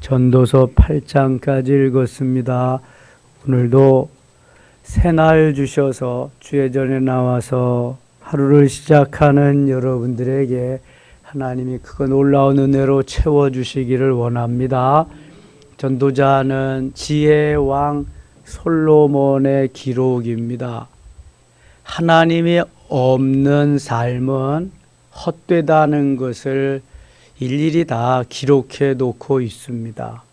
전도서 8장까지 읽었습니다. 오늘도 새날 주셔서 주의 전에 나와서 하루를 시작하는 여러분들에게 하나님이 그 놀라운 은혜로 채워주시기를 원합니다. 전도자는 지혜의 왕 솔로몬의 기록입니다. 하나님이 없는 삶은 헛되다는 것을 일일이 다 기록해 놓고 있습니다.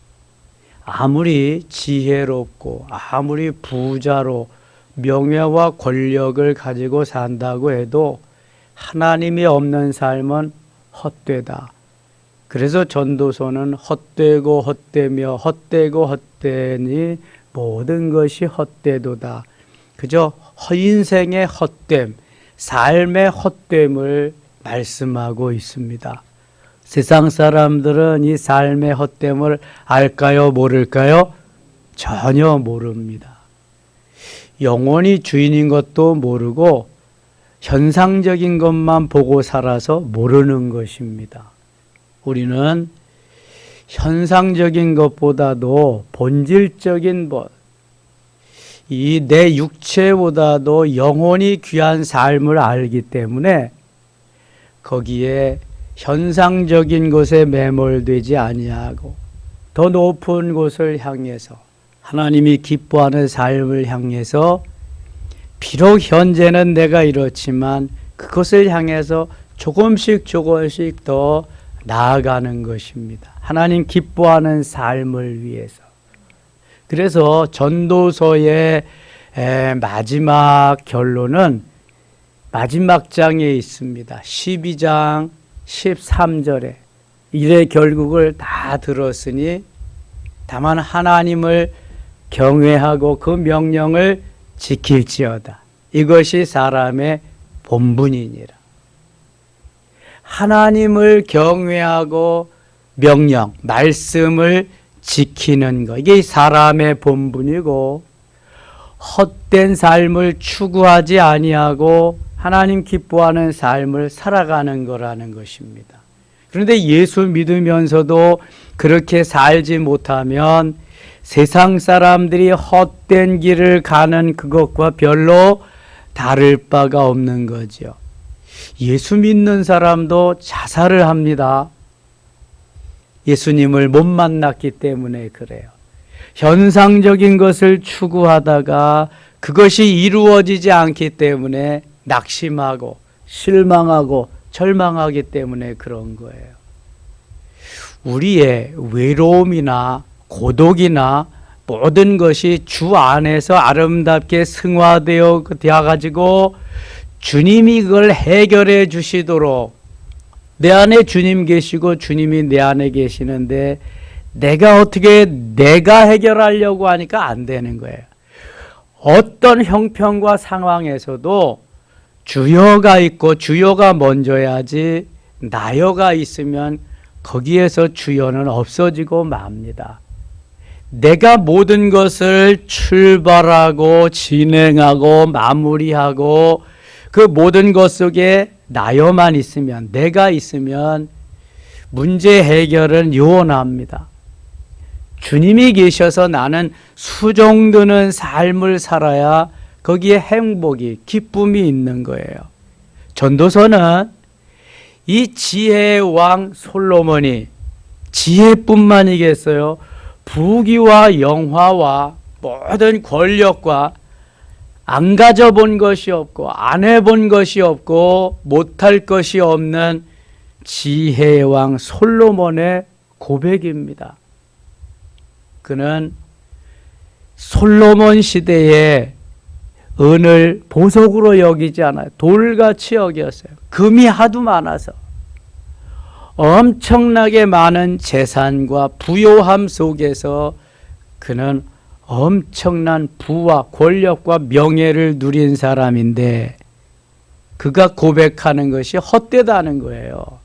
아무리 지혜롭고 아무리 부자로 명예와 권력을 가지고 산다고 해도 하나님이 없는 삶은 헛되다. 그래서 전도서는 헛되고 헛되며 헛되고 헛되니 모든 것이 헛되도다. 그저 인생의 헛됨, 삶의 헛됨을 말씀하고 있습니다. 세상 사람들은 이 삶의 헛됨을 알까요? 모를까요? 전혀 모릅니다. 영원히 주인인 것도 모르고 현상적인 것만 보고 살아서 모르는 것입니다. 우리는 현상적인 것보다도 본질적인 것, 이 내 육체보다도 영혼이 귀한 삶을 알기 때문에 거기에 현상적인 것에 매몰되지 아니하고 더 높은 곳을 향해서 하나님이 기뻐하는 삶을 향해서 비록 현재는 내가 이렇지만 그것을 향해서 조금씩 더 나아가는 것입니다. 하나님 기뻐하는 삶을 위해서. 그래서 전도서의 마지막 결론은 마지막 장에 있습니다. 12장 13절에 일의 결국을 다 들었으니 다만 하나님을 경외하고 그 명령을 지킬지어다. 이것이 사람의 본분이니라. 하나님을 경외하고 명령, 말씀을 지키는 것, 이게 사람의 본분이고 헛된 삶을 추구하지 아니하고 하나님 기뻐하는 삶을 살아가는 거라는 것입니다. 그런데 예수 믿으면서도 그렇게 살지 못하면 세상 사람들이 헛된 길을 가는 그것과 별로 다를 바가 없는 거죠. 예수 믿는 사람도 자살을 합니다. 예수님을 못 만났기 때문에 그래요. 현상적인 것을 추구하다가 그것이 이루어지지 않기 때문에 낙심하고 실망하고 절망하기 때문에 그런 거예요. 우리의 외로움이나 고독이나 모든 것이 주 안에서 아름답게 승화되어 가지고 주님이 그걸 해결해 주시도록, 내 안에 주님 계시고 주님이 내 안에 계시는데 내가 해결하려고 하니까 안 되는 거예요. 어떤 형편과 상황에서도 주여가 있고 주여가 먼저야지 나여가 있으면 거기에서 주여는 없어지고 맙니다. 내가 모든 것을 출발하고 진행하고 마무리하고 그 모든 것 속에 나여만 있으면, 내가 있으면 문제 해결은 요원합니다. 주님이 계셔서 나는 수종드는 삶을 살아야 거기에 행복이, 기쁨이 있는 거예요. 전도서는 이 지혜의 왕 솔로몬이 지혜뿐만이겠어요? 부귀와 영화와 모든 권력과 안 가져본 것이 없고 안 해본 것이 없고 못할 것이 없는 지혜의 왕 솔로몬의 고백입니다. 그는 솔로몬 시대에 은을 보석으로 여기지 않아요. 돌같이 여겼어요. 금이 하도 많아서 엄청나게 많은 재산과 부요함 속에서 그는 엄청난 부와 권력과 명예를 누린 사람인데 그가 고백하는 것이 헛되다는 거예요.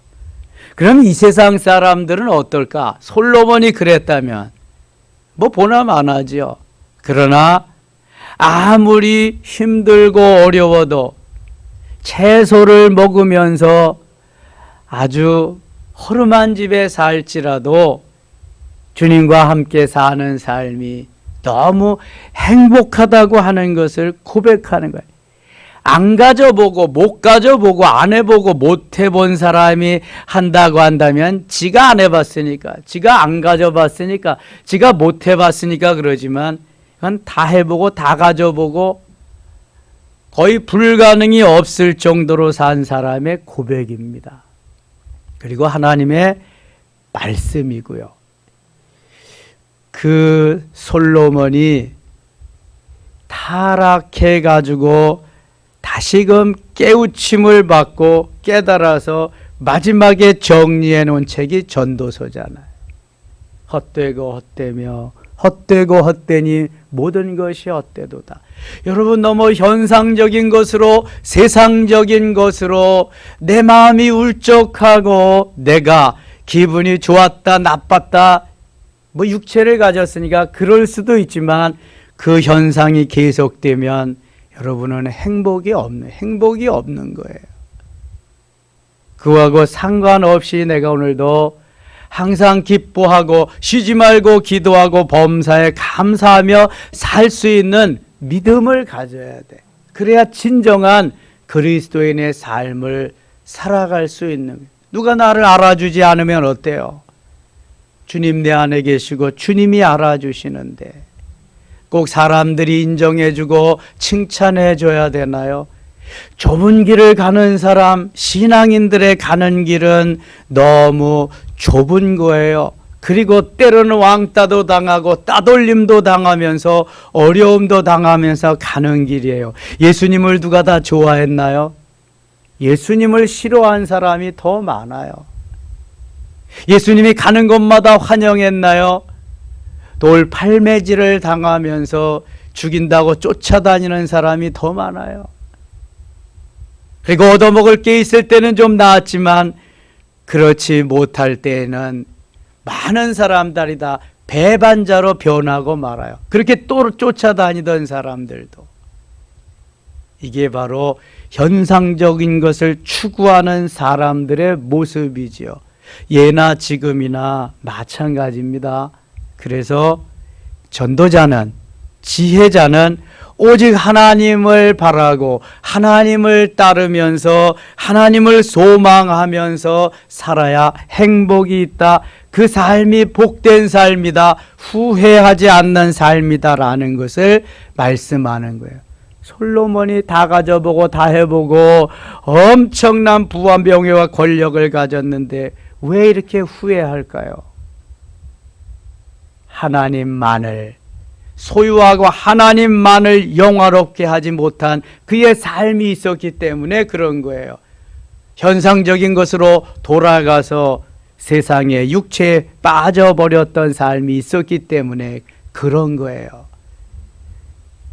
그럼 이 세상 사람들은 어떨까? 솔로몬이 그랬다면 뭐 보나마나죠. 그러나 아무리 힘들고 어려워도 채소를 먹으면서 아주 허름한 집에 살지라도 주님과 함께 사는 삶이 너무 행복하다고 하는 것을 고백하는 거예요. 안 가져보고 못 가져보고 안 해보고 못 해본 사람이 한다고 한다면 지가 안 해봤으니까, 지가 안 가져봤으니까, 지가 못 해봤으니까 그러지만 이건 다 해보고 다 가져보고 거의 불가능이 없을 정도로 산 사람의 고백입니다. 그리고 하나님의 말씀이고요. 그 솔로몬이 타락해가지고 다시금 깨우침을 받고 깨달아서 마지막에 정리해 놓은 책이 전도서잖아요. 헛되고 헛되며 헛되고 헛되니 모든 것이 헛되도다. 여러분, 너무 현상적인 것으로, 세상적인 것으로 내 마음이 울적하고 내가 기분이 좋았다 나빴다, 뭐 육체를 가졌으니까 그럴 수도 있지만 그 현상이 계속되면 여러분은 행복이 없는 거예요. 그하고 상관없이 내가 오늘도 항상 기뻐하고 쉬지 말고 기도하고 범사에 감사하며 살 수 있는 믿음을 가져야 돼. 그래야 진정한 그리스도인의 삶을 살아갈 수 있는 거예요. 누가 나를 알아주지 않으면 어때요? 주님 내 안에 계시고 주님이 알아주시는데 꼭 사람들이 인정해주고 칭찬해줘야 되나요? 좁은 길을 가는 사람, 신앙인들의 가는 길은 너무 좁은 거예요. 그리고 때로는 왕따도 당하고 따돌림도 당하면서 어려움도 당하면서 가는 길이에요. 예수님을 누가 다 좋아했나요? 예수님을 싫어한 사람이 더 많아요. 예수님이 가는 곳마다 환영했나요? 돌팔매질을 당하면서 죽인다고 쫓아다니는 사람이 더 많아요. 그리고 얻어먹을 게 있을 때는 좀 나았지만 그렇지 못할 때에는 많은 사람들이 다 배반자로 변하고 말아요. 그렇게 또 쫓아다니던 사람들도. 이게 바로 현상적인 것을 추구하는 사람들의 모습이지요. 예나 지금이나 마찬가지입니다. 그래서 전도자는, 지혜자는 오직 하나님을 바라고 하나님을 따르면서 하나님을 소망하면서 살아야 행복이 있다. 그 삶이 복된 삶이다. 후회하지 않는 삶이다라는 것을 말씀하는 거예요. 솔로몬이 다 가져보고 다 해보고 엄청난 부와 명예와 권력을 가졌는데 왜 이렇게 후회할까요? 하나님만을 소유하고 하나님만을 영화롭게 하지 못한 그의 삶이 있었기 때문에 그런 거예요. 현상적인 것으로 돌아가서 세상에 육체에 빠져버렸던 삶이 있었기 때문에 그런 거예요.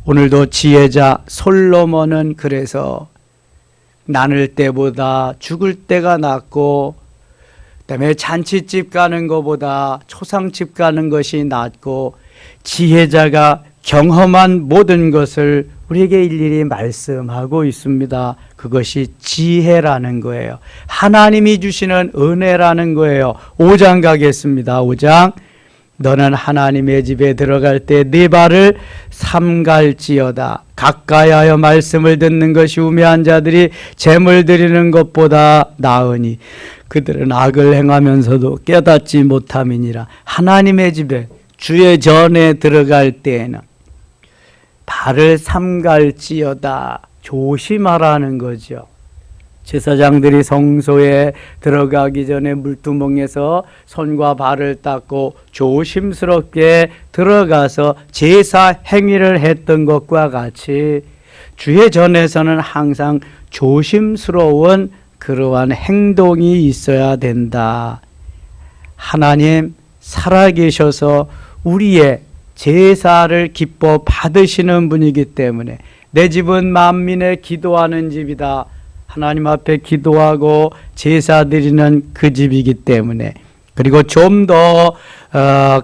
오늘도 지혜자 솔로몬은 그래서 나눌 때보다 죽을 때가 낫고, 그다음에 잔치집 가는 것보다 초상집 가는 것이 낫고, 지혜자가 경험한 모든 것을 우리에게 일일이 말씀하고 있습니다. 그것이 지혜라는 거예요. 하나님이 주시는 은혜라는 거예요. 5장 가겠습니다. 5장. 너는 하나님의 집에 들어갈 때 네 발을 삼갈지어다. 가까이하여 말씀을 듣는 것이 우매한 자들이 재물 드리는 것보다 나으니 그들은 악을 행하면서도 깨닫지 못함이니라. 하나님의 집에 주의 전에 들어갈 때에는 발을 삼갈지어다. 조심하라는 거죠. 제사장들이 성소에 들어가기 전에 물두멍에서 손과 발을 닦고 조심스럽게 들어가서 제사 행위를 했던 것과 같이 주의 전에서는 항상 조심스러운 그러한 행동이 있어야 된다. 하나님 살아계셔서 우리의 제사를 기뻐 받으시는 분이기 때문에 내 집은 만민의 기도하는 집이다. 하나님 앞에 기도하고 제사 드리는 그 집이기 때문에, 그리고 좀 더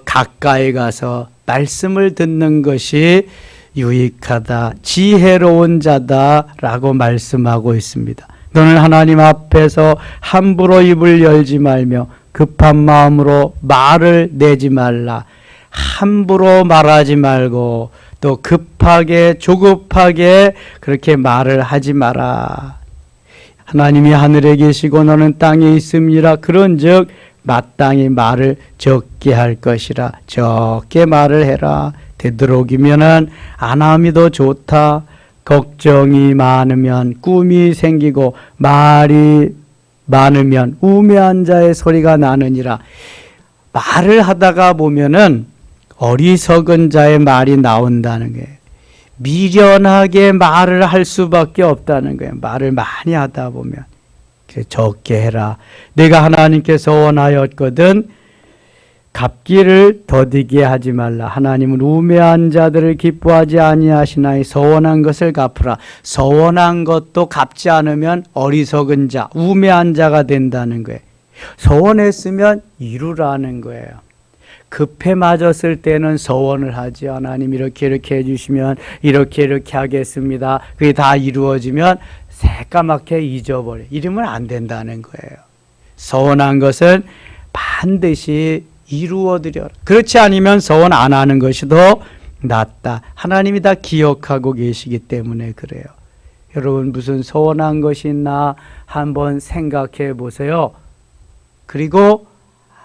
가까이 가서 말씀을 듣는 것이 유익하다, 지혜로운 자다라고 말씀하고 있습니다. 너는 하나님 앞에서 함부로 입을 열지 말며 급한 마음으로 말을 내지 말라. 함부로 말하지 말고 또 급하게 조급하게 그렇게 말을 하지 마라. 하나님이 하늘에 계시고 너는 땅에 있음이라. 그런즉 마땅히 말을 적게 할 것이라. 적게 말을 해라. 되도록이면은 안 함이 더 좋다. 걱정이 많으면 꿈이 생기고 말이 많으면 우매한 자의 소리가 나느니라. 말을 하다가 보면은 어리석은 자의 말이 나온다는 거예요. 미련하게 말을 할 수밖에 없다는 거예요. 말을 많이 하다 보면. 적게 해라. 내가 하나님께 서원하였거든 갚기를 더디게 하지 말라. 하나님은 우매한 자들을 기뻐하지 아니하시나니 서원한 것을 갚으라. 서원한 것도 갚지 않으면 어리석은 자, 우매한 자가 된다는 거예요. 서원했으면 이루라는 거예요. 급해 맞았을 때는 서원을 하지. 하나님 이렇게 해주시면 이렇게 하겠습니다. 그게 다 이루어지면 새까맣게 잊어버려. 이러면 안 된다는 거예요. 서원한 것은 반드시 이루어드려라. 그렇지 않으면 서원 안 하는 것이 더 낫다. 하나님이 다 기억하고 계시기 때문에 그래요. 여러분 무슨 서원한 것이 있나 한번 생각해 보세요. 그리고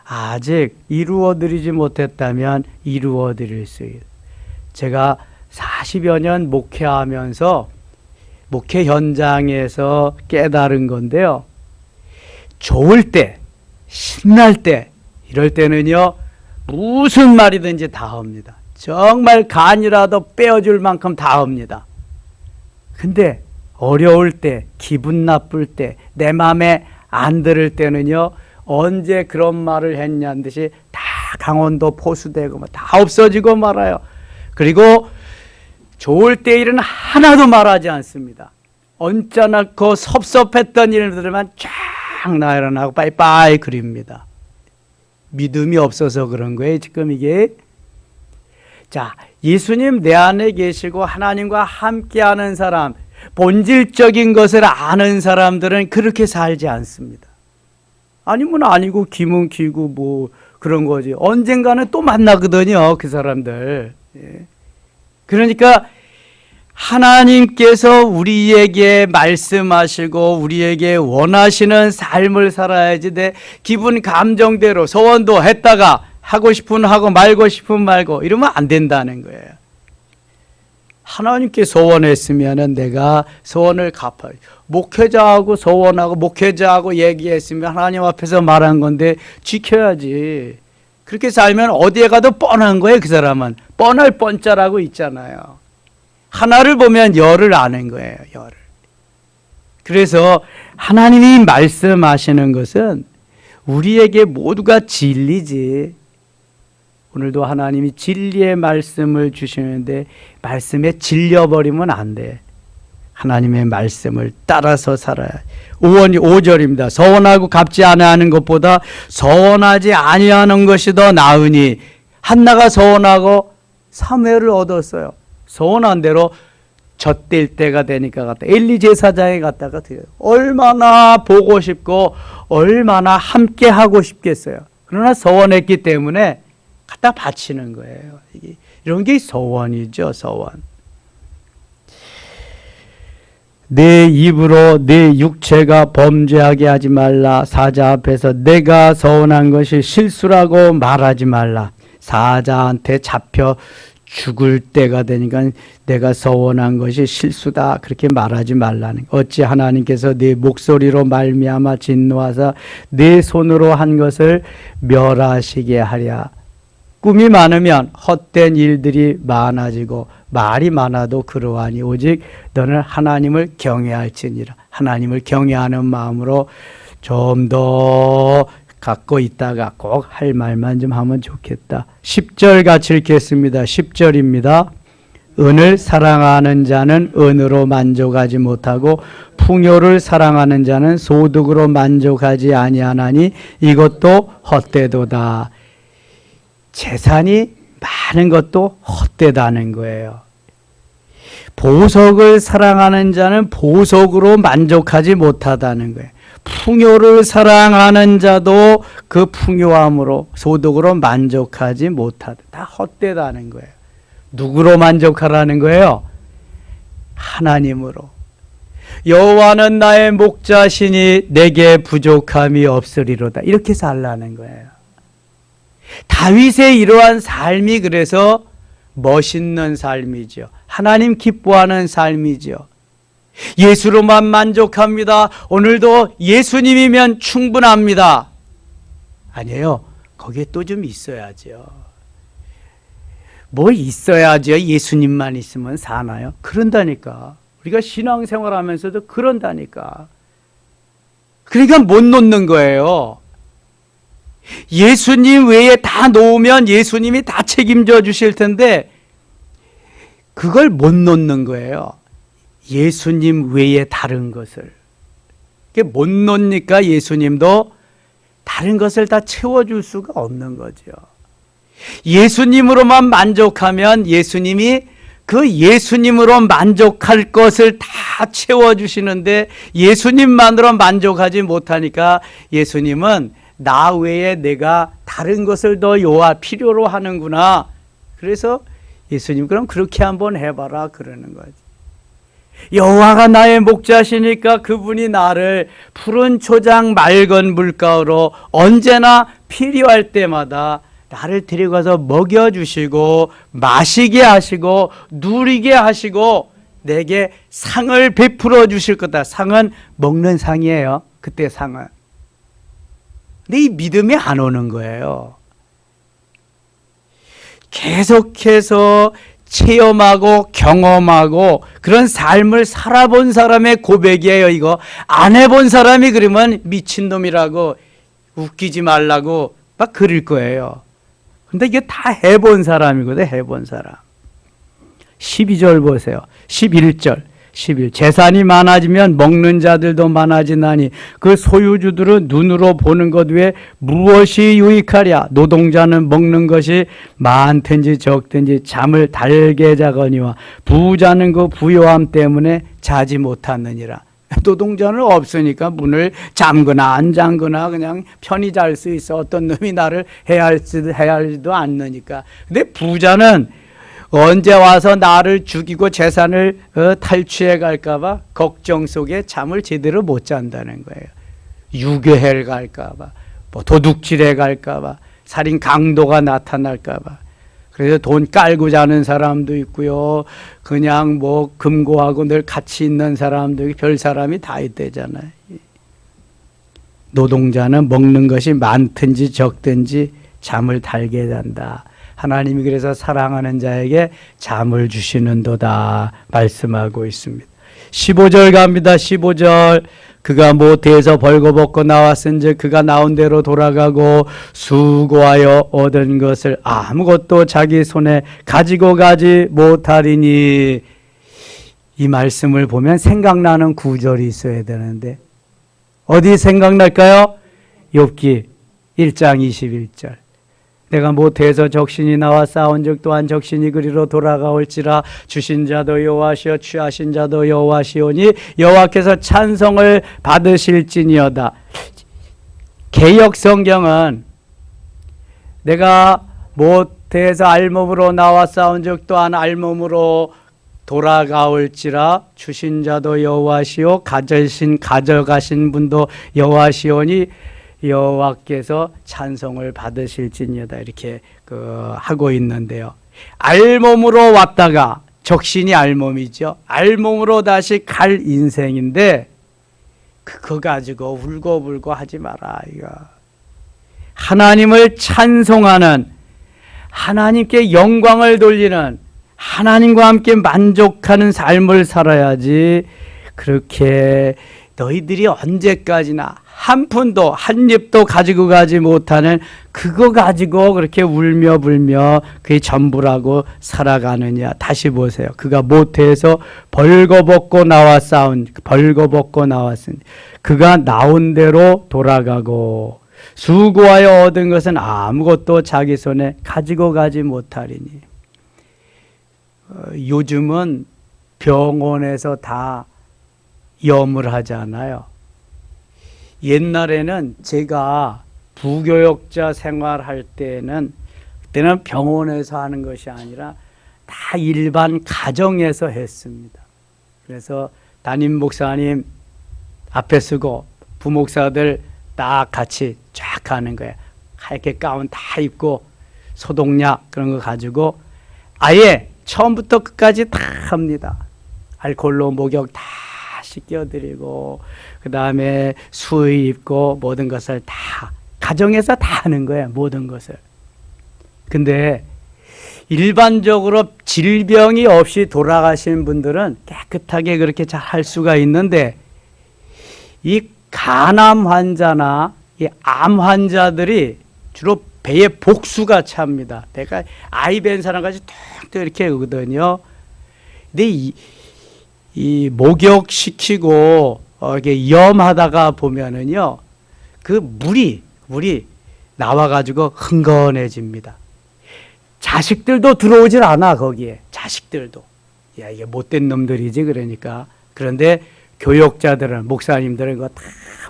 아직 이루어드리지 못했다면 이루어드릴 수 있어요. 제가 40여 년 목회하면서 목회 현장에서 깨달은 건데요. 좋을 때, 신날 때, 이럴 때는요, 무슨 말이든지 다 합니다. 정말 간이라도 빼어줄 만큼 다 합니다. 근데 어려울 때, 기분 나쁠 때, 내 마음에 안 들을 때는요, 언제 그런 말을 했냐는 듯이 다 강원도 포수되고 다 없어지고 말아요. 그리고 좋을 때 일은 하나도 말하지 않습니다. 언짢고 섭섭했던 일들만 쫙 나열하고 빠이빠이 그립니다. 믿음이 없어서 그런 거예요, 지금 이게. 자, 예수님 내 안에 계시고 하나님과 함께하는 사람, 본질적인 것을 아는 사람들은 그렇게 살지 않습니다. 아니면 아니고 기면 기고 뭐 그런 거지. 언젠가는 또 만나거든요, 그 사람들. 예. 그러니까 하나님께서 우리에게 말씀하시고 우리에게 원하시는 삶을 살아야지 내 기분 감정대로 소원도 했다가 하고 싶으면 하고 말고 싶으면 말고 이러면 안 된다는 거예요. 하나님께 소원했으면 내가 소원을 갚아요. 목회자하고 소원하고 목회자하고 얘기했으면 하나님 앞에서 말한 건데 지켜야지. 그렇게 살면 어디에 가도 뻔한 거예요. 그 사람은 뻔할 뻔자라고 있잖아요. 하나를 보면 열을 아는 거예요. 열을. 그래서 하나님이 말씀하시는 것은 우리에게 모두가 진리지. 오늘도 하나님이 진리의 말씀을 주시는데 말씀에 질려버리면 안 돼. 하나님의 말씀을 따라서 살아야. 5절입니다. 서원하고 갚지 아니하는 것보다 서원하지 아니하는 것이 더 나으니 한나가 서원하고 사무엘을 얻었어요. 서원한 대로 젖될 때가 되니까 갔다. 엘리 제사장에 갔다가 드려요. 얼마나 보고 싶고 얼마나 함께 하고 싶겠어요. 그러나 서원했기 때문에 갖다 바치는 거예요. 이런 게 서원이죠, 서원. 내 입으로 내 육체가 범죄하게 하지 말라. 사자 앞에서 내가 서원한 것이 실수라고 말하지 말라. 사자한테 잡혀 죽을 때가 되니까 내가 서원한 것이 실수다 그렇게 말하지 말라는. 어찌 하나님께서 네 목소리로 말미암아 진노하사 네 손으로 한 것을 멸하시게 하랴. 꿈이 많으면 헛된 일들이 많아지고 말이 많아도 그러하니 오직 너는 하나님을 경외할지니라. 하나님을 경외하는 마음으로 좀 더 갖고 있다가 꼭 할 말만 좀 하면 좋겠다. 10절 같이 읽겠습니다. 10절입니다. 은을 사랑하는 자는 은으로 만족하지 못하고 풍요를 사랑하는 자는 소득으로 만족하지 아니하나니 이것도 헛되도다. 재산이 많은 것도 헛되다는 거예요. 보석을 사랑하는 자는 보석으로 만족하지 못하다는 거예요. 풍요를 사랑하는 자도 그 풍요함으로 소득으로 만족하지 못하다. 다 헛되다는 거예요. 누구로 만족하라는 거예요? 하나님으로. 여호와는 나의 목자시니 내게 부족함이 없으리로다. 이렇게 살라는 거예요. 다윗의 이러한 삶이 그래서 멋있는 삶이죠. 하나님 기뻐하는 삶이죠. 예수로만 만족합니다. 오늘도 예수님이면 충분합니다. 아니에요. 거기에 또 좀 있어야죠. 뭐 있어야죠. 예수님만 있으면 사나요? 그런다니까. 우리가 신앙생활 하면서도 그런다니까. 그러니까 못 놓는 거예요. 예수님 외에 다 놓으면 예수님이 다 책임져 주실 텐데 그걸 못 놓는 거예요. 예수님 외에 다른 것을. 못 놓으니까 예수님도 다른 것을 다 채워줄 수가 없는 거죠. 예수님으로만 만족하면 예수님이 그 예수님으로 만족할 것을 다 채워주시는데 예수님만으로 만족하지 못하니까 예수님은 나 외에 내가 다른 것을 더 필요로 하는구나. 그래서 예수님 그럼 그렇게 한번 해봐라 그러는 거지. 여호와가 나의 목자시니까 그분이 나를 푸른 초장 맑은 물가로 언제나 필요할 때마다 나를 데려가서 먹여주시고 마시게 하시고 누리게 하시고 내게 상을 베풀어 주실 거다. 상은 먹는 상이에요. 그때 상은. 근데 이 믿음이 안 오는 거예요. 계속해서 체험하고 경험하고 그런 삶을 살아본 사람의 고백이에요. 이거 안 해본 사람이 그러면 미친놈이라고 웃기지 말라고 막 그럴 거예요. 근데 이게 다 해본 사람이거든. 해본 사람. 12절 보세요. 11절. 재산이 많아지면 먹는 자들도 많아지나니 그 소유주들은 눈으로 보는 것 외에 무엇이 유익하랴. 노동자는 먹는 것이 많든지 적든지 잠을 달게 자거니와 부자는 그 부요함 때문에 자지 못하느니라. 노동자는 없으니까 문을 잠그나 안 잠그나 그냥 편히 잘 수 있어. 어떤 놈이 나를 해할지도 않으니까. 근데 부자는 언제 와서 나를 죽이고 재산을 탈취해 갈까 봐 걱정 속에 잠을 제대로 못 잔다는 거예요. 유괴해 갈까 봐, 뭐 도둑질해 갈까 봐, 살인 강도가 나타날까 봐. 그래서 돈 깔고 자는 사람도 있고요. 그냥 뭐 금고하고 늘 같이 있는 사람도 있고 별 사람이 다 있대잖아요. 노동자는 먹는 것이 많든지 적든지 잠을 달게 잔다. 하나님이 그래서 사랑하는 자에게 잠을 주시는도다 말씀하고 있습니다. 15절 갑니다. 15절. 그가 모태에서 벌거벗고 나왔은즉 그가 나온 대로 돌아가고 수고하여 얻은 것을 아무것도 자기 손에 가지고 가지 못하리니. 이 말씀을 보면 생각나는 구절이 있어야 되는데 어디 생각날까요? 욥기 1장 21절. 내가 모태에서 적신이 나와 싸운즉 또한 적신이 그리로 돌아가올지라. 주신 자도 여호와시오 취하신 자도 여호와시오니 여호와께서 찬송을 받으실지니어다. 개역 성경은 내가 모태에서 알몸으로 나와 싸운즉 또한 알몸으로 돌아가올지라. 주신 자도 여호와시오 가져가신 분도 여호와시오니 여호와께서 찬송을 받으실지니어다. 이렇게 하고 있는데요. 알몸으로 왔다가 적신이 알몸이죠. 알몸으로 다시 갈 인생인데 그거 가지고 울고불고 하지 마라. 이거. 하나님을 찬송하는, 하나님께 영광을 돌리는, 하나님과 함께 만족하는 삶을 살아야지. 그렇게 너희들이 언제까지나 한 푼도 한 입도 가지고 가지 못하는 그거 가지고 그렇게 울며 불며 그게 전부라고 살아가느냐. 다시 보세요. 그가 모태에서 벌거벗고 나왔으니 그가 나온 대로 돌아가고 수고하여 얻은 것은 아무것도 자기 손에 가지고 가지 못하리니. 요즘은 병원에서 다 염을 하잖아요. 옛날에는 제가 부교역자 생활할 때는 그때는 병원에서 하는 것이 아니라 다 일반 가정에서 했습니다. 그래서 담임 목사님 앞에 서고 부목사들 딱 같이 쫙 하는 거예요. 하얗게 가운 다 입고 소독약 그런 거 가지고 아예 처음부터 끝까지 다 합니다. 알코올로 목욕 다 씻겨드리고 그 다음에 수의 입고 모든 것을 다 가정에서 다 하는 거예요. 모든 것을. 근데 일반적으로 질병이 없이 돌아가신 분들은 깨끗하게 그렇게 잘 할 수가 있는데 이 간암 환자나 이 암 환자들이 주로 배에 복수가 찹니다. 배가 아이 뵌 사람까지 툭툭 이렇게 오거든요. 근데 이 목욕시키고 이렇게 위험하다가 보면은요, 그 물이 나와가지고 흥건해집니다. 자식들도 들어오질 않아, 거기에. 자식들도. 야, 이게 못된 놈들이지, 그러니까. 그런데 교역자들은, 목사님들은 그거 다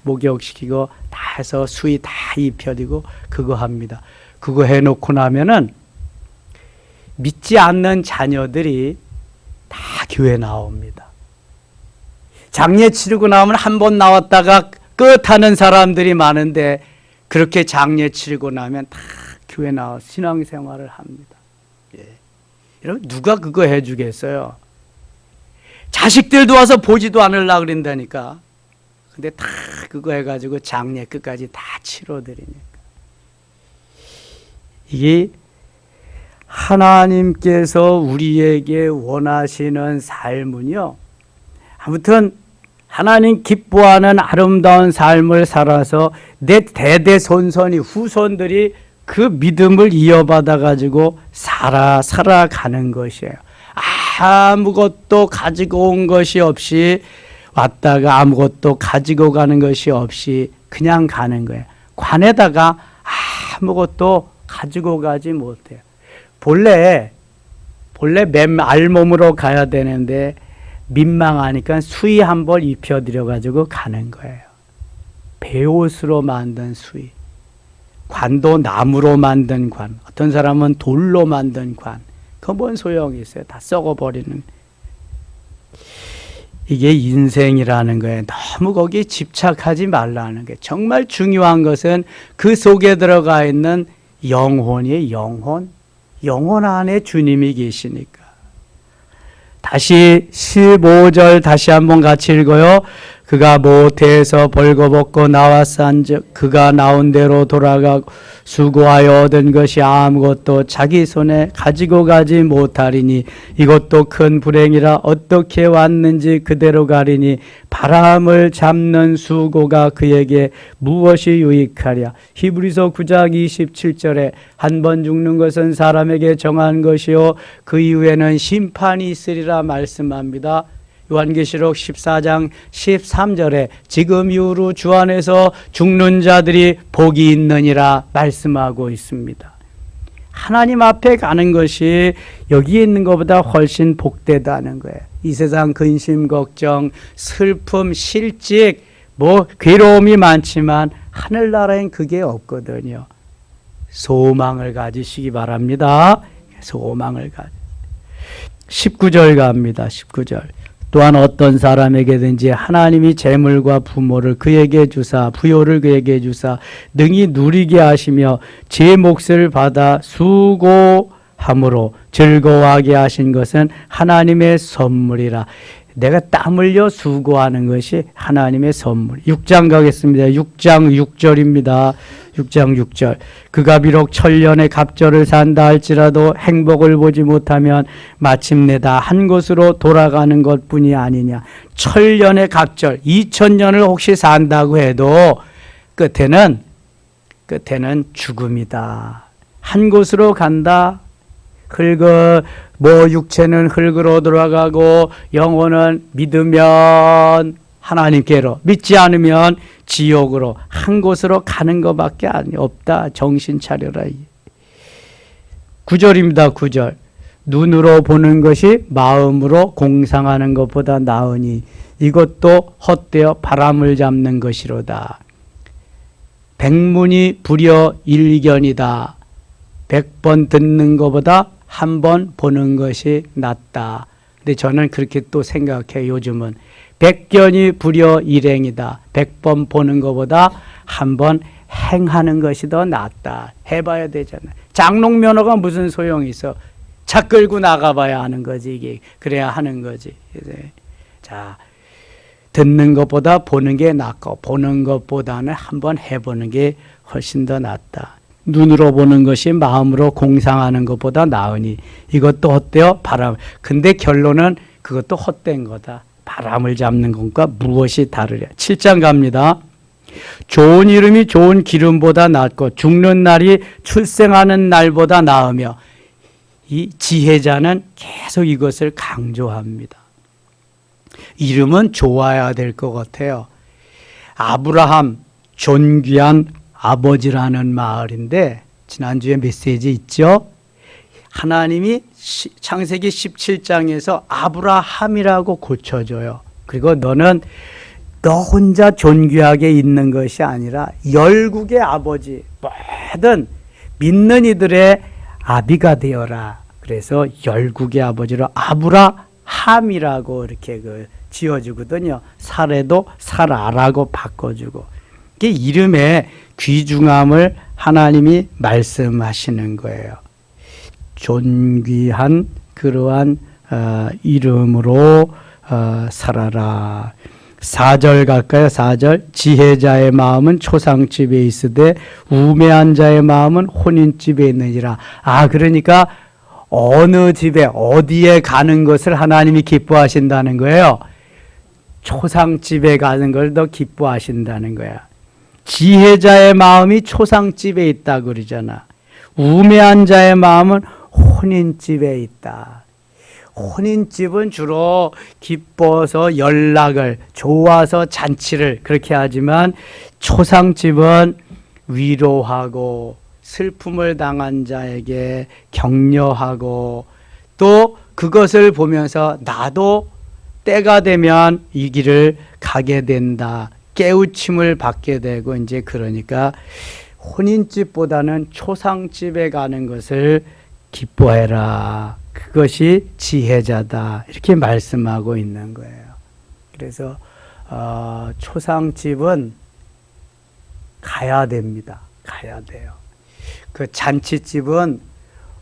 목욕시키고 다 해서 수의 다 입혀드리고 그거 합니다. 그거 해놓고 나면은 믿지 않는 자녀들이 다 교회 나옵니다. 장례 치르고 나면 한 번 나왔다가 끝하는 사람들이 많은데 그렇게 장례 치르고 나면 다 교회 나와 신앙생활을 합니다. 예. 여러분 누가 그거 해주겠어요? 자식들도 와서 보지도 않으려고 그런다니까. 근데 다 그거 해가지고 장례 끝까지 다 치러드리니까. 이게 하나님께서 우리에게 원하시는 삶은요, 아무튼 하나님 기뻐하는 아름다운 삶을 살아서 내 대대손손이 후손들이 그 믿음을 이어받아 가지고 살아가는 것이에요. 아무것도 가지고 온 것이 없이 왔다가 아무것도 가지고 가는 것이 없이 그냥 가는 거예요. 관에다가 아무것도 가지고 가지 못해요. 본래 알몸으로 가야 되는데 민망하니까 수의 한 벌 입혀드려 가지고 가는 거예요. 베옷으로 만든 수의. 관도 나무로 만든 관. 어떤 사람은 돌로 만든 관. 그건 뭔 소용이 있어요. 다 썩어버리는. 이게 인생이라는 거예요. 너무 거기에 집착하지 말라는 게. 정말 중요한 것은 그 속에 들어가 있는 영혼이에요. 영혼 안에 주님이 계시니까. 다시 15절 다시 한번 같이 읽어요. 그가 모태에서 벌거벗고 나왔은즉 그가 나온 대로 돌아가고 수고하여 얻은 것이 아무것도 자기 손에 가지고 가지 못하리니 이것도 큰 불행이라 어떻게 왔는지 그대로 가리니 바람을 잡는 수고가 그에게 무엇이 유익하랴. 히브리서 9장 27절에 한 번 죽는 것은 사람에게 정한 것이요 그 이후에는 심판이 있으리라 말씀합니다. 요한계시록 14장 13절에 지금 이후로 주 안에서 죽는 자들이 복이 있느니라 말씀하고 있습니다. 하나님 앞에 가는 것이 여기에 있는 것보다 훨씬 복되다는 거예요. 이 세상 근심, 걱정, 슬픔, 실직, 괴로움이 많지만 하늘나라엔 그게 없거든요. 소망을 가지시기 바랍니다. 소망을 19절 갑니다. 19절. 또한 어떤 사람에게든지 하나님이 재물과 부모를 그에게 주사 부요를 그에게 주사 능히 누리게 하시며 제 몫을 받아 수고함으로 즐거워하게 하신 것은 하나님의 선물이라. 내가 땀 흘려 수고하는 것이 하나님의 선물. 6장 가겠습니다. 6장 6절입니다. 6장 6절. 그가 비록 천년의 갑절을 산다 할지라도 행복을 보지 못하면 마침내 다 한 곳으로 돌아가는 것뿐이 아니냐. 천년의 갑절, 2000년을 혹시 산다고 해도 끝에는 죽음이다. 한 곳으로 간다. 육체는 흙으로 돌아가고 영혼은 믿으면 하나님께로, 믿지 않으면 지옥으로, 한 곳으로 가는 것밖에 없다. 정신 차려라. 9절입니다. 9절. 눈으로 보는 것이 마음으로 공상하는 것보다 나으니 이것도 헛되어 바람을 잡는 것이로다. 백문이 불여 일견이다. 100번 듣는 것보다 한 번 보는 것이 낫다. 근데 저는 그렇게 또 생각해요. 요즘은 백견이 불여 일행이다. 100번 보는 것보다 한 번 행하는 것이 더 낫다. 해봐야 되잖아요. 장롱 면허가 무슨 소용이 있어. 차 끌고 나가봐야 하는 거지. 이게 그래야 하는 거지. 자, 듣는 것보다 보는 게 낫고 보는 것보다는 한번 해보는 게 훨씬 더 낫다. 눈으로 보는 것이 마음으로 공상하는 것보다 나으니 이것도 헛되어 바람. 근데 결론은 그것도 헛된 거다. 바람을 잡는 것과 무엇이 다르랴. 7장 갑니다. 좋은 이름이 좋은 기름보다 낫고 죽는 날이 출생하는 날보다 나으며, 이 지혜자는 계속 이것을 강조합니다. 이름은 좋아야 될 것 같아요. 아브라함, 존귀한 아버지라는 마을인데 지난주에 메시지 있죠? 하나님이 창세기 17장에서 아브라함이라고 고쳐줘요. 그리고 너는 너 혼자 존귀하게 있는 것이 아니라 열국의 아버지, 모든 믿는 이들의 아비가 되어라. 그래서 열국의 아버지로 아브라함이라고 이렇게 지어주거든요. 사례도 사라라고 바꿔주고. 이게 이름의 귀중함을 하나님이 말씀하시는 거예요. 존귀한 그러한 이름으로 살아라. 4절 갈까요? 4절. 지혜자의 마음은 초상집에 있으되 우매한 자의 마음은 혼인집에 있느니라. 그러니까 어느 집에 어디에 가는 것을 하나님이 기뻐하신다는 거예요. 초상집에 가는 걸 더 기뻐하신다는 거야. 지혜자의 마음이 초상집에 있다 그러잖아. 우매한 자의 마음은 혼인집에 있다. 혼인집은 주로 기뻐서 연락을, 좋아서 잔치를 그렇게 하지만 초상집은 위로하고 슬픔을 당한 자에게 격려하고 또 그것을 보면서 나도 때가 되면 이 길을 가게 된다. 깨우침을 받게 되고 이제 그러니까 혼인집보다는 초상집에 가는 것을 기뻐해라. 그것이 지혜자다. 이렇게 말씀하고 있는 거예요. 그래서 초상집은 가야 됩니다. 가야 돼요. 그 잔치집은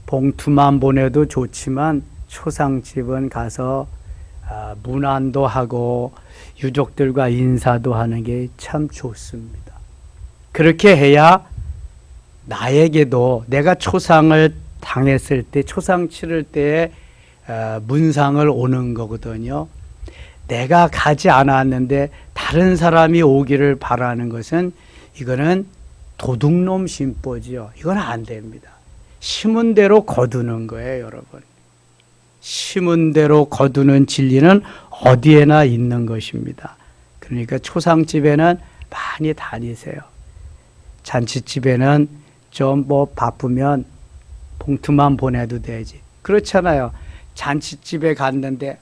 봉투만 보내도 좋지만 초상집은 가서 문안도 하고 유족들과 인사도 하는 게 참 좋습니다. 그렇게 해야 나에게도 내가 초상을 당했을 때, 초상 치를 때에 문상을 오는 거거든요. 내가 가지 않았는데 다른 사람이 오기를 바라는 것은 이거는 도둑놈 심보지요. 이건 안 됩니다. 심은 대로 거두는 거예요, 여러분. 심은 대로 거두는 진리는 어디에나 있는 것입니다. 그러니까 초상집에는 많이 다니세요. 잔치집에는 좀 바쁘면 봉투만 보내도 되지. 그렇잖아요. 잔치집에 갔는데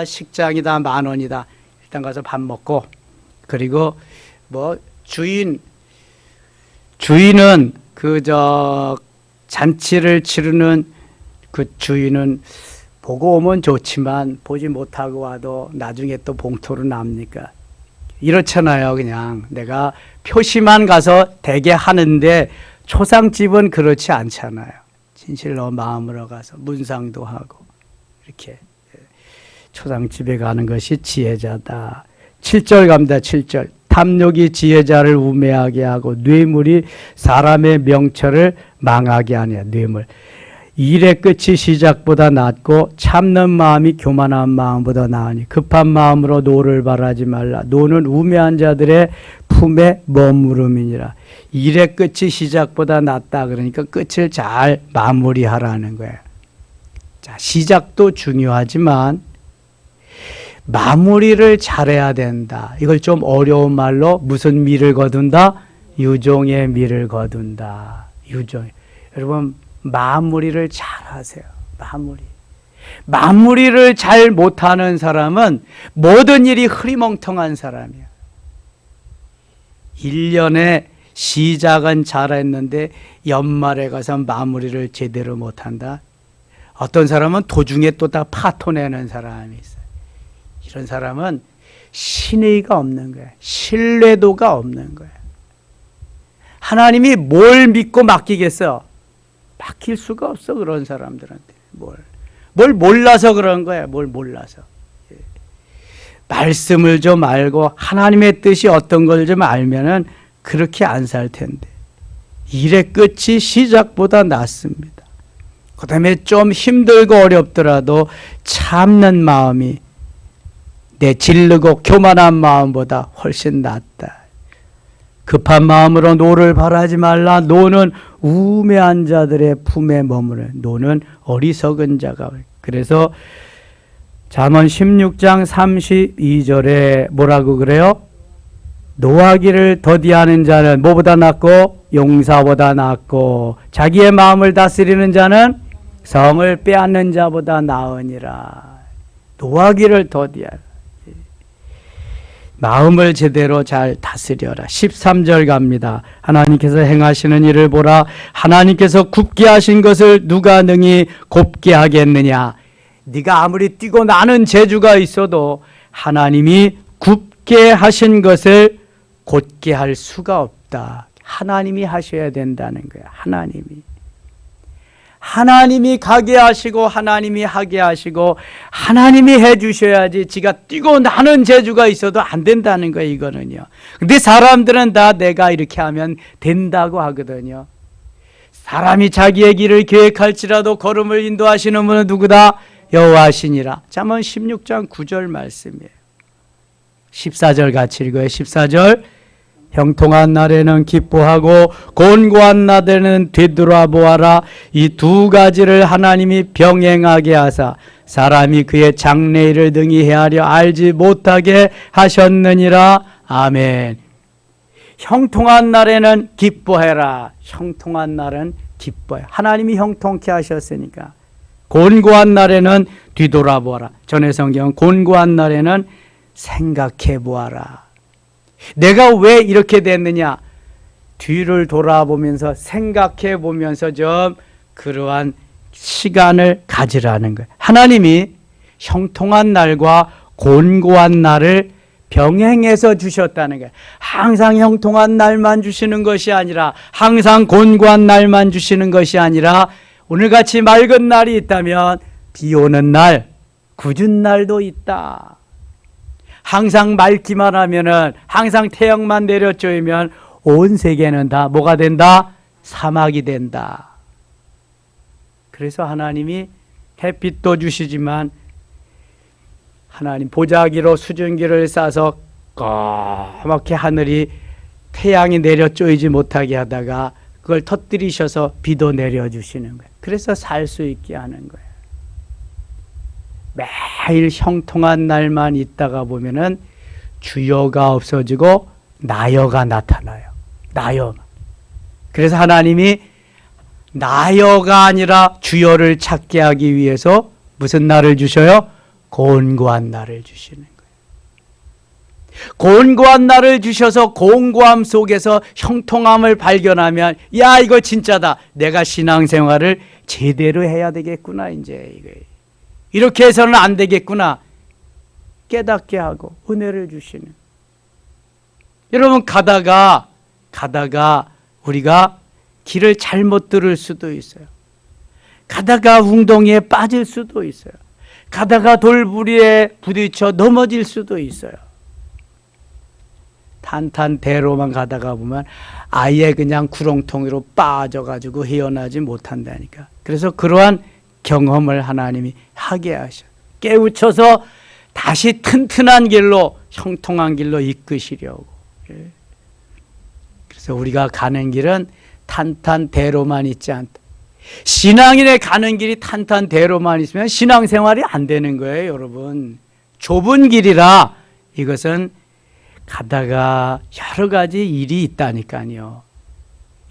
식장이다 10,000원이다. 일단 가서 밥 먹고 그리고 주인은 잔치를 치르는 그 주인은 보고 오면 좋지만 보지 못하고 와도 나중에 또 봉투로 납니까? 이렇잖아요. 그냥 내가 표시만 가서 대개 하는데 초상집은 그렇지 않잖아요. 진실로 마음으로 가서 문상도 하고 이렇게 초상집에 가는 것이 지혜자다. 7절 갑니다. 7절. 탐욕이 지혜자를 우매하게 하고 뇌물이 사람의 명철을 망하게 하냐. 뇌물. 일의 끝이 시작보다 낫고 참는 마음이 교만한 마음보다 나으니 급한 마음으로 노를 바라지 말라. 노는 우매한 자들의 품에 머무름이니라. 일의 끝이 시작보다 낫다. 그러니까 끝을 잘 마무리하라는 거예요. 자, 시작도 중요하지만 마무리를 잘해야 된다. 이걸 좀 어려운 말로 무슨 미를 거둔다? 유종의 미를 거둔다. 유종. 여러분 마무리를 잘 하세요. 마무리를 잘 못하는 사람은 모든 일이 흐리멍텅한 사람이야. 1년에 시작은 잘했는데 연말에 가서 마무리를 제대로 못한다. 어떤 사람은 도중에 또 다 파토내는 사람이 있어요. 이런 사람은 신의가 없는 거예요. 신뢰도가 없는 거예요. 하나님이 뭘 믿고 맡기겠어? 맡길 수가 없어, 그런 사람들한테. 뭘 몰라서 그런 거야. 뭘 몰라서. 말씀을 좀 알고 하나님의 뜻이 어떤 걸 좀 알면은 그렇게 안 살 텐데. 일의 끝이 시작보다 낫습니다. 그 다음에 좀 힘들고 어렵더라도 참는 마음이 내 질르고 교만한 마음보다 훨씬 낫다. 급한 마음으로 노를 바라지 말라. 노는 우매한 자들의 품에 머무르. 노는 어리석은 자가. 그래서 잠언 16장 32절에 뭐라고 그래요? 노하기를 더디하는 자는 뭐보다 낫고 용사보다 낫고 자기의 마음을 다스리는 자는 성을 빼앗는 자보다 나으니라. 노하기를 더디하라. 마음을 제대로 잘 다스려라. 13절 갑니다. 하나님께서 행하시는 일을 보라. 하나님께서 굽게 하신 것을 누가 능히 곱게 하겠느냐. 네가 아무리 뛰고 나는 재주가 있어도 하나님이 굽게 하신 것을 곧게 할 수가 없다. 하나님이 하셔야 된다는 거야. 하나님이 가게 하시고 하나님이 하게 하시고 하나님이 해 주셔야지 지가 뛰고 나는 재주가 있어도 안 된다는 거예요. 이거는요. 근데 사람들은 다 내가 이렇게 하면 된다고 하거든요. 사람이 자기의 길을 계획할지라도 걸음을 인도하시는 분은 누구다? 여호와시니라. 잠언 16장 9절 말씀이에요. 14절 같이 읽어요. 14절. 형통한 날에는 기뻐하고 곤고한 날에는 되돌아보아라. 이 두 가지를 하나님이 병행하게 하사 사람이 그의 장래일을 능히 헤아려 알지 못하게 하셨느니라. 아멘. 형통한 날에는 기뻐해라. 형통한 날은 기뻐해. 하나님이 형통케 하셨으니까. 곤고한 날에는 뒤돌아보아라. 전의 성경은 곤고한 날에는 생각해 보아라. 내가 왜 이렇게 됐느냐? 뒤를 돌아보면서 생각해 보면서 좀 그러한 시간을 가지라는 거예요. 하나님이 형통한 날과 곤고한 날을 병행해서 주셨다는 거예요. 항상 형통한 날만 주시는 것이 아니라, 항상 곤고한 날만 주시는 것이 아니라, 오늘같이 맑은 날이 있다면 비 오는 날, 궂은 날도 있다. 항상 맑기만 하면은, 항상 태양만 내려쬐면 온 세계는 다 뭐가 된다? 사막이 된다. 그래서 하나님이 햇빛도 주시지만 하나님 보자기로 수증기를 싸서 까맣게 하늘이 태양이 내려쬐지 못하게 하다가 그걸 터뜨리셔서 비도 내려주시는 거예요. 그래서 살 수 있게 하는 거예요. 매일 형통한 날만 있다가 보면은 주여가 없어지고 나여가 나타나요. 나여. 그래서 하나님이 나여가 아니라 주여를 찾게 하기 위해서 무슨 날을 주셔요? 곤고한 날을 주시는 거예요. 곤고한 날을 주셔서 곤고함 속에서 형통함을 발견하면, 야, 이거 진짜다. 내가 신앙생활을 제대로 해야 되겠구나. 이제 이렇게 해서는 안 되겠구나. 깨닫게 하고 은혜를 주시는. 여러분, 가다가 우리가 길을 잘못 들을 수도 있어요. 가다가 웅덩이에 빠질 수도 있어요. 가다가 돌부리에 부딪혀 넘어질 수도 있어요. 탄탄대로만 가다가 보면 아예 그냥 구렁텅이로 빠져가지고 헤어나지 못한다니까. 그래서 그러한 경험을 하나님이 하게 하셔. 깨우쳐서 다시 튼튼한 길로, 형통한 길로 이끄시려고. 그래서 우리가 가는 길은 탄탄대로만 있지 않다. 신앙인의 가는 길이 탄탄대로만 있으면 신앙생활이 안 되는 거예요, 여러분. 좁은 길이라 이것은 가다가 여러 가지 일이 있다니까요.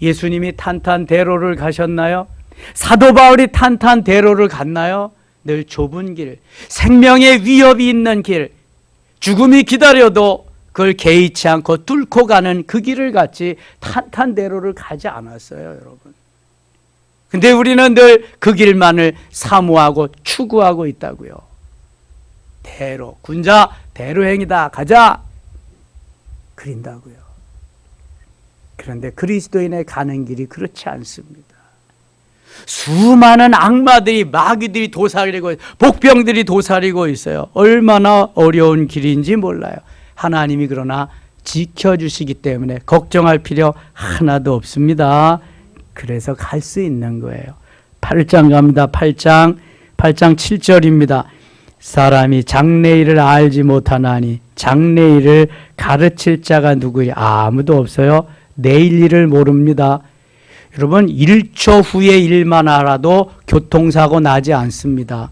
예수님이 탄탄대로를 가셨나요? 사도 바울이 탄탄대로를 갔나요? 늘 좁은 길, 생명의 위협이 있는 길, 죽음이 기다려도 그걸 개의치 않고 뚫고 가는 그 길을 갔지 탄탄대로를 가지 않았어요, 여러분. 근데 우리는 늘 그 길만을 사모하고 추구하고 있다고요. 대로, 군자 대로행이다, 가자 그린다고요. 그런데 그리스도인의 가는 길이 그렇지 않습니다. 수많은 악마들이, 마귀들이 도사리고 복병들이 도사리고 있어요. 얼마나 어려운 길인지 몰라요. 하나님이 그러나 지켜주시기 때문에 걱정할 필요 하나도 없습니다. 그래서 갈 수 있는 거예요. 8장 갑니다. 8장 7절입니다. 사람이 장래일을 알지 못하나니 장래일을 가르칠 자가 누구야? 아무도 없어요. 내일 일을 모릅니다. 여러분 1초 후의 일만 알아도 교통사고 나지 않습니다.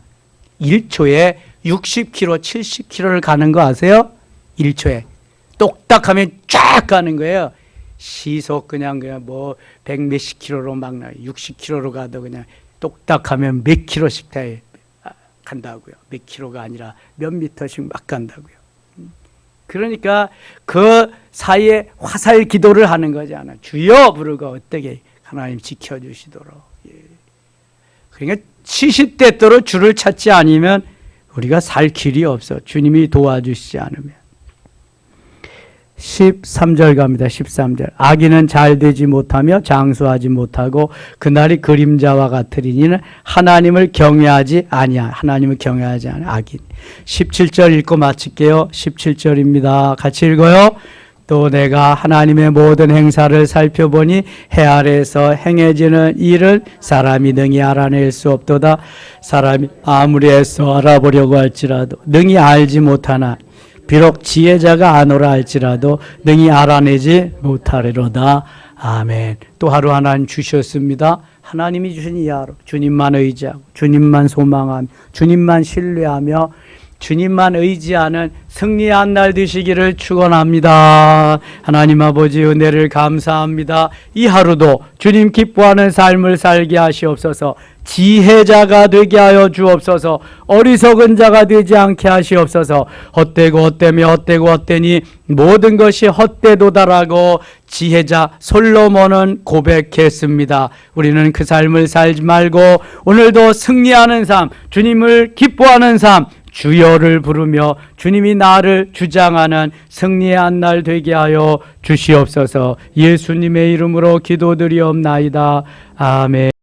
1초에 60km, 70km를 가는 거 아세요? 1초에. 똑딱하면 쫙 가는 거예요. 시속 그냥 뭐 100몇십 킬로로 막 나요. 60km로 가도 그냥 똑딱하면 몇 킬로씩 다 간다고요. 몇 킬로가 아니라 몇 미터씩 막 간다고요. 그러니까 그 사이에 화살 기도를 하는 거잖아. 주여 부르고 어떻게 하나님 지켜주시도록. 그러니까 70대 또로 주를 찾지 않으면 우리가 살 길이 없어. 주님이 도와주시지 않으면. 13절 갑니다. 13절. 악인은 잘 되지 못하며 장수하지 못하고 그날이 그림자와 같으리니 하나님을 경외하지 아니야. 하나님을 경외하지 않아. 악인. 17절 읽고 마칠게요. 17절입니다. 같이 읽어요. 또 내가 하나님의 모든 행사를 살펴보니 해 아래에서 행해지는 일을 사람이 능히 알아낼 수 없도다. 사람이 아무리 애써 알아보려고 할지라도 능히 알지 못하나 비록 지혜자가 아노라 할지라도 능히 알아내지 못하리로다. 아멘. 또 하루 하나님 주셨습니다. 하나님이 주신 이 하루 주님만 의지하고 주님만 소망하며 주님만 신뢰하며 주님만 의지하는 승리한 날 되시기를 축원합니다. 하나님 아버지 은혜를 감사합니다. 이 하루도 주님 기뻐하는 삶을 살게 하시옵소서. 지혜자가 되게 하여 주옵소서. 어리석은 자가 되지 않게 하시옵소서. 헛되고 헛되며 헛되고 헛되니 모든 것이 헛되도다라고 지혜자 솔로몬은 고백했습니다. 우리는 그 삶을 살지 말고 오늘도 승리하는 삶, 주님을 기뻐하는 삶, 주여를 부르며 주님이 나를 주장하는 승리의 한 날 되게 하여 주시옵소서. 예수님의 이름으로 기도드리옵나이다. 아멘.